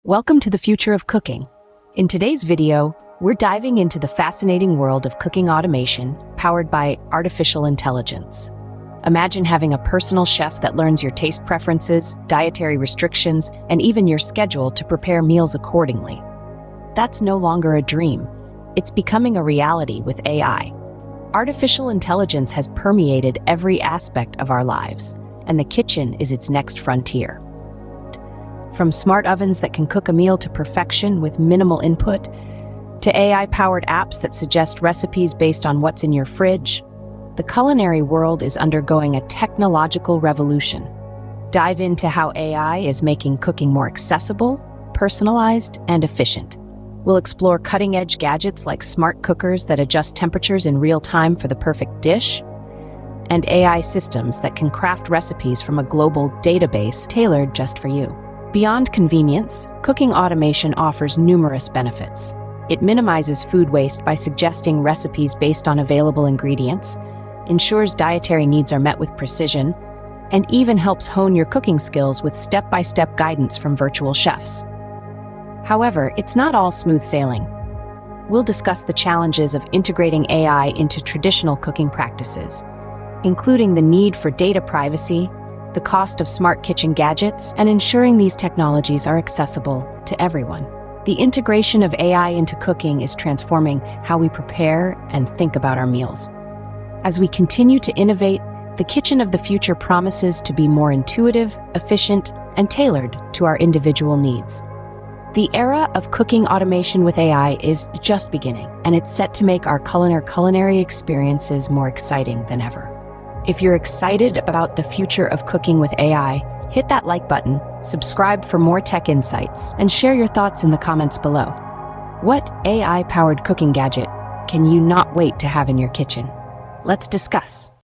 Welcome to the future of cooking. In today's video, we're diving into the fascinating world of cooking automation powered by artificial intelligence. Imagine having a personal chef that learns your taste preferences, dietary restrictions, and even your schedule to prepare meals accordingly. That's no longer a dream. It's becoming a reality with AI. Artificial intelligence has permeated every aspect of our lives, and the kitchen is its next frontier. From smart ovens that can cook a meal to perfection with minimal input, to AI-powered apps that suggest recipes based on what's in your fridge, the culinary world is undergoing a technological revolution. Dive into how AI is making cooking more accessible, personalized, and efficient. We'll explore cutting-edge gadgets like smart cookers that adjust temperatures in real time for the perfect dish, and AI systems that can craft recipes from a global database tailored just for you. Beyond convenience, cooking automation offers numerous benefits. It minimizes food waste by suggesting recipes based on available ingredients, ensures dietary needs are met with precision, and even helps hone your cooking skills with step-by-step guidance from virtual chefs. However, it's not all smooth sailing. We'll discuss the challenges of integrating AI into traditional cooking practices, including the need for data privacy, the cost of smart kitchen gadgets, and ensuring these technologies are accessible to everyone. The integration of AI into cooking is transforming how we prepare and think about our meals. As we continue to innovate, the kitchen of the future promises to be more intuitive, efficient, and tailored to our individual needs. The era of cooking automation with AI is just beginning, and it's set to make our culinary experiences more exciting than ever. If you're excited about the future of cooking with AI, hit that like button, subscribe for more tech insights, and share your thoughts in the comments below. What AI-powered cooking gadget can you not wait to have in your kitchen? Let's discuss.